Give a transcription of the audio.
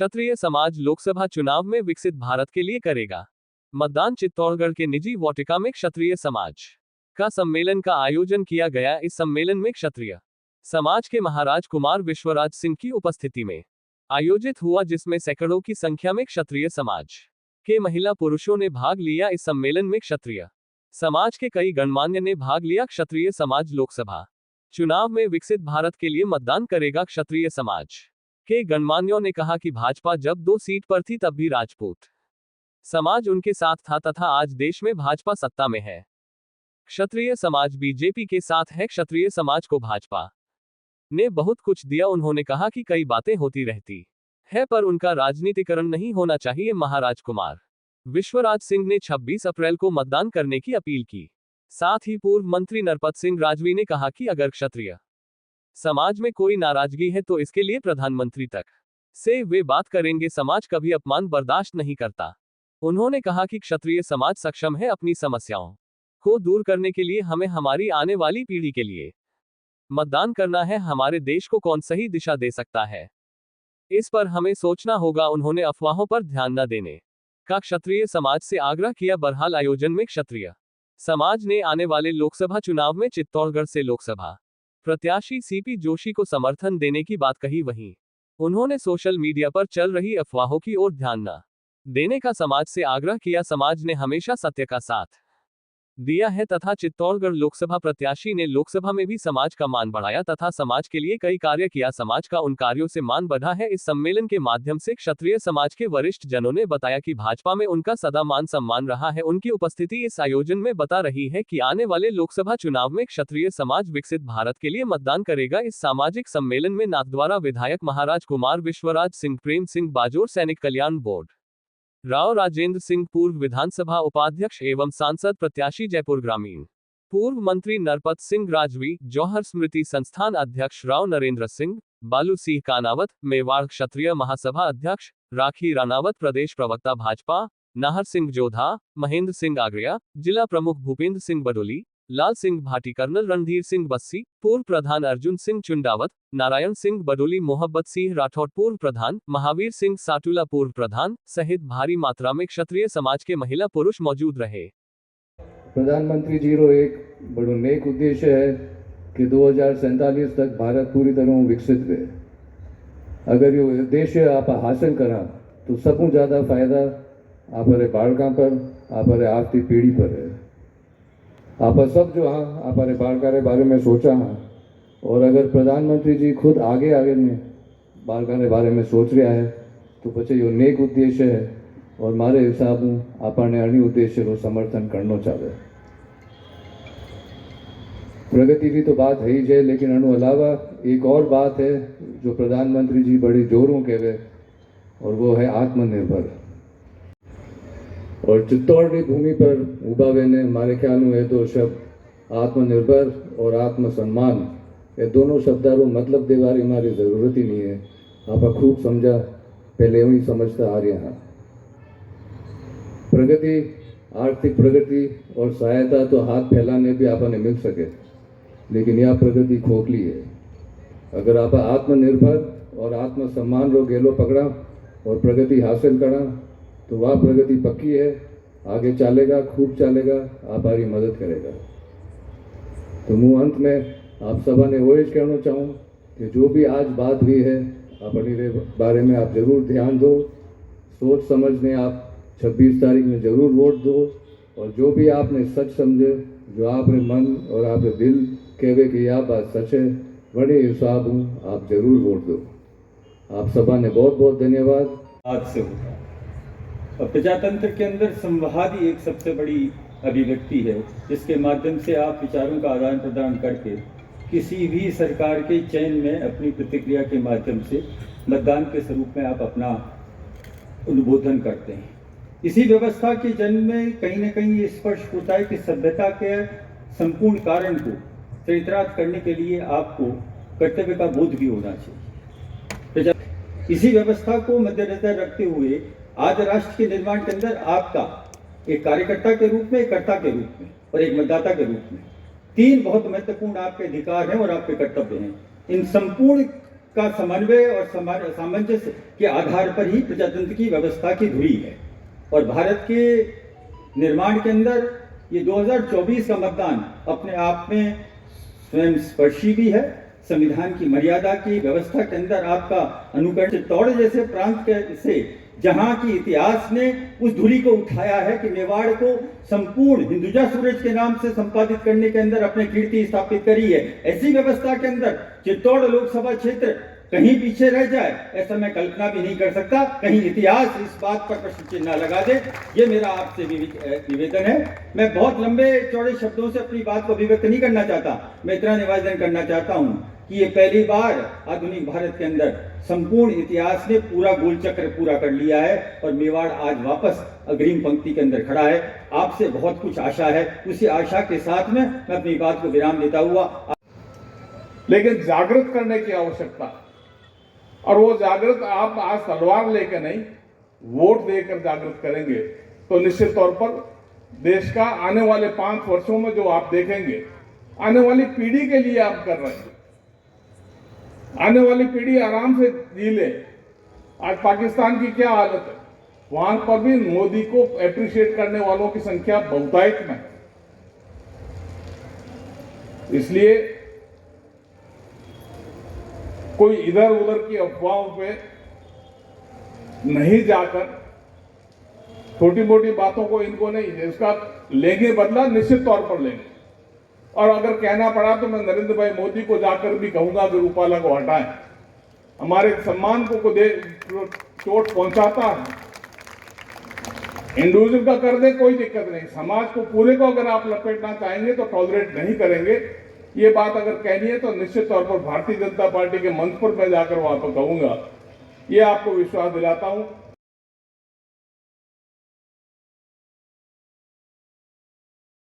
क्षत्रिय समाज लोकसभा चुनाव में विकसित भारत के लिए करेगा मतदान। चित्तौड़गढ़ के निजी वाटिका में क्षत्रिय समाज का सम्मेलन का आयोजन किया गया। इस सम्मेलन में क्षत्रिय समाज के महाराज कुमार विश्वराज सिंह की उपस्थिति में आयोजित हुआ, जिसमें सैकड़ों की संख्या में क्षत्रिय समाज के महिला पुरुषों ने भाग लिया। इस सम्मेलन में क्षत्रिय समाज के कई गणमान्य ने भाग लिया। क्षत्रिय समाज लोकसभा चुनाव में विकसित भारत के लिए मतदान करेगा। क्षत्रिय समाज के गणमान्यों ने कहा कि भाजपा जब 2 सीट पर थी तब भी राजपूत समाज उनके साथ था तथा आज देश में भाजपा सत्ता में है। क्षत्रिय समाज बीजेपी के साथ है। क्षत्रिय समाज को भाजपा ने बहुत कुछ दिया। उन्होंने कहा कि कई बातें होती रहती है पर उनका राजनीतिकरण नहीं होना चाहिए। महाराज कुमार विश्वराज सिंह ने 26 अप्रैल को मतदान करने की अपील की। साथ ही पूर्व मंत्री नरपत सिंह राजवी ने कहा कि अगर क्षत्रिय समाज में कोई नाराजगी है तो इसके लिए प्रधानमंत्री तक से वे बात करेंगे। समाज कभी अपमान बर्दाश्त नहीं करता। उन्होंने कहा कि क्षत्रिय समाज सक्षम है अपनी समस्याओं को दूर करने के लिए। हमें हमारी आने वाली पीढ़ी के लिए मतदान करना है। हमारे देश को कौन सही दिशा दे सकता है, इस पर हमें सोचना होगा। उन्होंने अफवाहों पर ध्यान न देने का क्षत्रिय समाज से आग्रह किया। बहरहाल आयोजन में क्षत्रिय समाज ने आने वाले लोकसभा चुनाव में चित्तौड़गढ़ से लोकसभा प्रत्याशी सीपी जोशी को समर्थन देने की बात कही। वहीं उन्होंने सोशल मीडिया पर चल रही अफवाहों की ओर ध्यान न देने का समाज से आग्रह किया। समाज ने हमेशा सत्य का साथ दिया है तथा चित्तौड़गढ़ लोकसभा प्रत्याशी ने लोकसभा में भी समाज का मान बढ़ाया तथा समाज के लिए कई कार्य किया। समाज का उन कार्यों से मान बढ़ा है। इस सम्मेलन के माध्यम से क्षत्रिय समाज के वरिष्ठ जनों ने बताया कि भाजपा में उनका सदा मान सम्मान रहा है। उनकी उपस्थिति इस आयोजन में बता रही है कि आने वाले लोकसभा चुनाव में क्षत्रिय समाज विकसित भारत के लिए मतदान करेगा। इस सामाजिक सम्मेलन में नाथद्वारा विधायक महाराज कुमार विश्वराज सिंह, प्रेम सिंह बाजोर, सैनिक कल्याण बोर्ड राव राजेंद्र सिंह, पूर्व विधानसभा उपाध्यक्ष एवं सांसद प्रत्याशी जयपुर ग्रामीण, पूर्व मंत्री नरपत सिंह राजवी, जौहर स्मृति संस्थान अध्यक्ष राव नरेंद्र सिंह, बालू सिंह कानावत, मेवाड़ क्षत्रिय महासभा अध्यक्ष राखी रानावत, प्रदेश प्रवक्ता भाजपा नाहर सिंह जोधा, महेंद्र सिंह आगरिया, जिला प्रमुख भूपेंद्र सिंह बडोली, लाल सिंह भाटी, कर्नल रणधीर सिंह बस्सी, पूर्व प्रधान अर्जुन सिंह चुंडावत, नारायण सिंह बडोली, मोहब्बत सिंह राठौड़ पूर्व प्रधान, महावीर सिंह साटुला पूर्व प्रधान सहित भारी मात्रा में क्षत्रिय समाज के महिला पुरुष मौजूद रहे। प्रधानमंत्री जी रो एक बड़ो नेक उद्देश्य है कि 2047 तक भारत पूरी तरह विकसित हुए। अगर ये उद्देश्य आप हासिल करा तो सबको ज़्यादा फायदा आपरे बालकों पर, आपरे आर्थिक पीढ़ी पर है। आप सब जो हाँ आपरे बालका के बारे में सोचा हाँ, और अगर प्रधानमंत्री जी खुद आगे आगे ने बालका के बारे में सोच रहा है तो पचे यो नेक उद्देश्य है और मारे हिसाब आपने अणी उद्देश्य को समर्थन करना चाहे। प्रगति की तो बात है ही है, लेकिन अनु अलावा एक और बात है जो प्रधानमंत्री जी बड़ी जोरों कहवे, और वो है आत्मनिर्भर। और चित्तौड़ की भूमि पर उबावे ने हमारे ख्याल में है तो शब्द आत्मनिर्भर और आत्मसम्मान, ये दोनों शब्दों को मतलब देवारी हमारी ज़रूरत ही नहीं है। आप खूब समझा, पहले ही समझता आ रहे हैं। प्रगति, आर्थिक प्रगति और सहायता तो हाथ फैलाने भी आपने मिल सके, लेकिन यह प्रगति खोखली है। अगर आप आत्मनिर्भर और आत्मसम्मान रो गेलो पकड़ा और प्रगति हासिल करा तो वह प्रगति पक्की है, आगे चलेगा, खूब चलेगा, आपकी मदद करेगा। तो मैं अंत में आप सभा ने वो कहना चाहूँ कि जो भी आज बात हुई है अपने बारे में आप जरूर ध्यान दो, सोच समझने आप 26 तारीख में जरूर वोट दो, और जो भी आपने सच समझे, जो आपने मन और आपने दिल कहवे कि यह बात सच है, बड़े हिसाब हूँ आप जरूर वोट दो। आप सभा ने बहुत बहुत धन्यवाद। आज से होता है और प्रजातंत्र के अंदर संवाद ही एक सबसे बड़ी अभिव्यक्ति है, जिसके माध्यम से आप विचारों का आदान प्रदान करके किसी भी सरकार के चयन में अपनी प्रतिक्रिया के माध्यम से मतदान के स्वरूप में आप अपना उद्बोधन करते हैं। इसी व्यवस्था के जन्म में कहीं न कहीं ये स्पष्ट होता है कि सभ्यता के संपूर्ण कारण को चरितार्थ करने के लिए आपको कर्तव्य का बोध भी होना चाहिए। इसी व्यवस्था को मद्देनजर रखते हुए आज राष्ट्र के निर्माण के अंदर आपका एक कार्यकर्ता के रूप में, एक कर्ता के रूप में और एक मतदाता के रूप में 3 बहुत महत्वपूर्ण आपके अधिकार हैं और आपके कर्तव्य हैं। इन संपूर्ण का समन्वय और सामंजस्य के आधार पर ही प्रजातंत्र की व्यवस्था की धुरी है। और भारत के निर्माण के अंदर ये 2024 का मतदान अपने आप में स्वयं स्पर्शी भी है। संविधान की मर्यादा की व्यवस्था के अंदर आपका अनुकरण चित्तौड़ जैसे प्रांत से जहां की इतिहास ने उस धुरी को उठाया है कि मेवाड़ को संपूर्ण हिंदुजा सूरज के नाम से संपादित करने के अंदर अपने कीर्ति स्थापित करी है, ऐसी व्यवस्था के अंदर चित्तौड़ लोकसभा क्षेत्र कहीं पीछे रह जाए ऐसा मैं कल्पना भी नहीं कर सकता। कहीं इतिहास इस बात पर प्रश्न चिन्ह न लगा दे, ये मेरा आपसे निवेदन है। मैं बहुत लंबे चौड़े शब्दों से अपनी बात को अभिव्यक्त नहीं करना चाहता। मैं इतना निवेदन करना चाहता हूं कि ये पहली बार आधुनिक भारत के अंदर संपूर्ण इतिहास ने पूरा गोल चक्र पूरा कर लिया है और मेवाड़ आज वापस अग्रिम पंक्ति के अंदर खड़ा है। आपसे बहुत कुछ आशा है, उसी आशा के साथ में मैं अपनी बात को विराम देता हुआ, लेकिन जागृत करने की आवश्यकता, और वो जागृत आप आज तलवार लेकर नहीं, वोट देकर जागृत करेंगे तो निश्चित तौर पर देश का आने वाले 5 वर्षों में जो आप देखेंगे, आने वाली पीढ़ी के लिए आप कर रहे हैं। आने वाली पीढ़ी आराम से जी ले। आज पाकिस्तान की क्या हालत है, वहां पर भी मोदी को एप्रिशिएट करने वालों की संख्या बहुतायत में है। इसलिए कोई इधर उधर की अफवाहों पे नहीं जाकर, छोटी मोटी बातों को इनको नहीं, इसका लेंगे बदला निश्चित तौर पर लेंगे। और अगर कहना पड़ा तो मैं नरेंद्र भाई मोदी को जाकर भी कहूंगा कि रूपाला को हटाएं। हमारे सम्मान को चोट पहुंचाता है। इंडिविजुअल का कर दे कोई दिक्कत नहीं, समाज को पूरे को अगर आप लपेटना चाहेंगे तो टॉलरेट नहीं करेंगे। ये बात अगर कहनी है तो निश्चित तौर पर भारतीय जनता पार्टी के मंच पर मैं जाकर वहां पर कहूंगा। ये आपको विश्वास दिलाता हूं।